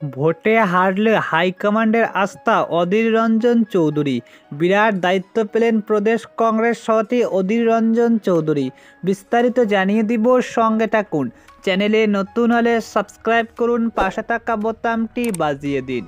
ভোটে হারলে হাইকমান্ডের আস্থা অধীর রঞ্জন চৌধুরী। বিরাট দায়িত্ব পেলেন প্রদেশ কংগ্রেস সভাপতি অধীর রঞ্জন চৌধুরী। বিস্তারিত জানিয়ে দিব, সঙ্গে থাকুন। চ্যানেলে নতুন হলে সাবস্ক্রাইব করুন, পাশে থাকা বোতামটি বাজিয়ে দিন।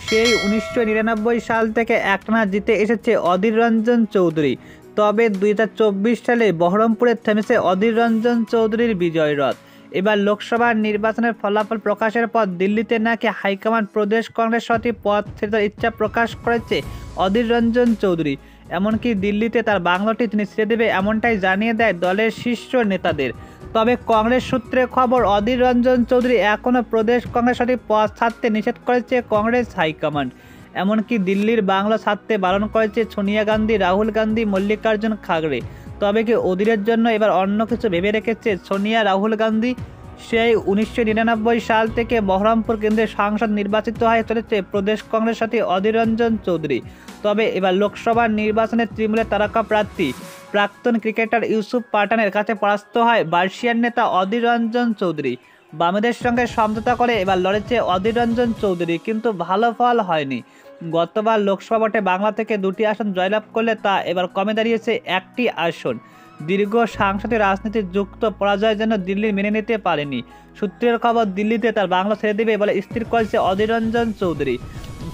সেই 1999 সাল থেকে একটানা জিতে এসেছে অধীর রঞ্জন চৌধুরী। তবে 2024 সালে বহরমপুরে থেমেছে অধীর রঞ্জন চৌধুরীর বিজয় রথ। এবার লোকসভা নির্বাচনের ফলাফল প্রকাশের পর দিল্লিতে নাকি হাইকমান্ড প্রদেশ কংগ্রেস সভাপতি পদ ছেড়ে ইচ্ছা প্রকাশ করেছে অধীর রঞ্জন চৌধুরী। এমনকি দিল্লিতে তার বাংলোটি তিনি ছেড়ে দেবে এমনটাই জানিয়ে দেয় দলের শীর্ষ নেতাদের। তবে কংগ্রেস সূত্রে খবর, অধীর রঞ্জন চৌধুরী এখনও প্রদেশ কংগ্রেস সভাপতি পদ ছাড়তে নিষেধ করেছে কংগ্রেস হাইকমান্ড। এমনকি দিল্লির বাংলো ছাড়তে বারণ করেছে সোনিয়া গান্ধী, রাহুল গান্ধী, মল্লিকার্জুন খাড়গে। তবে কি অধীরের জন্য এবার অন্য কিছু ভেবে রেখেছে সোনিয়া, রাহুল গান্ধী? সেই 1999 সাল থেকে বহরমপুর কেন্দ্রের সাংসদ নির্বাচিত হয়ে চলেছে প্রদেশ কংগ্রেস সভাপতি অধীর রঞ্জন চৌধুরী। তবে এবার লোকসভা নির্বাচনে তৃণমূলের তারকা প্রার্থী প্রাক্তন ক্রিকেটার ইউসুফ পাঠানের কাছে পরাস্ত হয় বার্ষিয়ান নেতা অধীর রঞ্জন চৌধুরী। বামেদের সঙ্গে সমঝোতা করে এবার লড়েছে অধীর রঞ্জন চৌধুরী, কিন্তু ভালো ফল হয়নি। গতবার লোকসভা ভোটে বাংলা থেকে 2টি আসন জয়লাভ করলে তা এবার কমে দাঁড়িয়েছে 1টি আসন। দীর্ঘ সাংসদিক রাজনীতির যুক্ত পরাজয়ের জন্য দিল্লি মেনে নিতে পারেনি। সূত্রের খবর, দিল্লিতে তার বাংলা ছেড়ে দেবে বলে স্থির করেছে অধীর রঞ্জন চৌধুরী।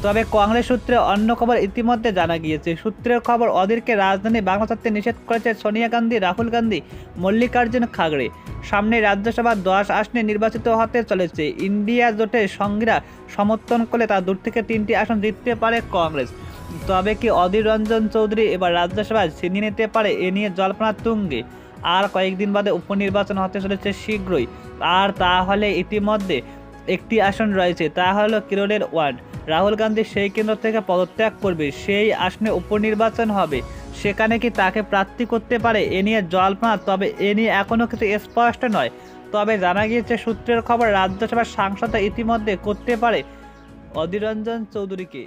তবে কংগ্রেস সূত্রে অন্য খবর ইতিমধ্যে জানা গিয়েছে। সূত্রের খবর, অধীরকে রাজধানী বাংলা ছাড়তে নিষেধ করেছে সোনিয়া গান্ধী, রাহুল গান্ধী, মল্লিকার্জুন খাড়গে। সামনে রাজ্যসভার 10 আসনে নির্বাচিত হতে চলেছে। ইন্ডিয়া জোটের সঙ্গীরা সমর্থন করলে তা 2 থেকে 3টি আসন জিততে পারে কংগ্রেস। তবে কি অধীর রঞ্জন চৌধুরী এবার রাজ্যসভায় ছিনিয়ে নিতে পারে, এ নিয়ে জল্পনা তুঙ্গে। আর কয়েকদিন বাদে উপনির্বাচন হতে চলেছে শীঘ্রই। আর তাহলে ইতিমধ্যে একটি আসন রয়েছে, তা হলো কিরণের ওয়ার্ড। রাহুল গান্ধী সেই কেন্দ্র থেকে পদত্যাগ করবে, সেই আসনে উপনির্বাচন হবে। সেখানে কি তাকে প্রার্থী করতে পারে, এ নিয়ে জল্পনা। তবে এ নিয়ে এখনও কিছু স্পষ্ট নয়। তবে জানা গিয়েছে সূত্রের খবর, রাজ্যসভার সাংসদ ইতিমধ্যে করতে পারে অধীর রঞ্জন চৌধুরীকে।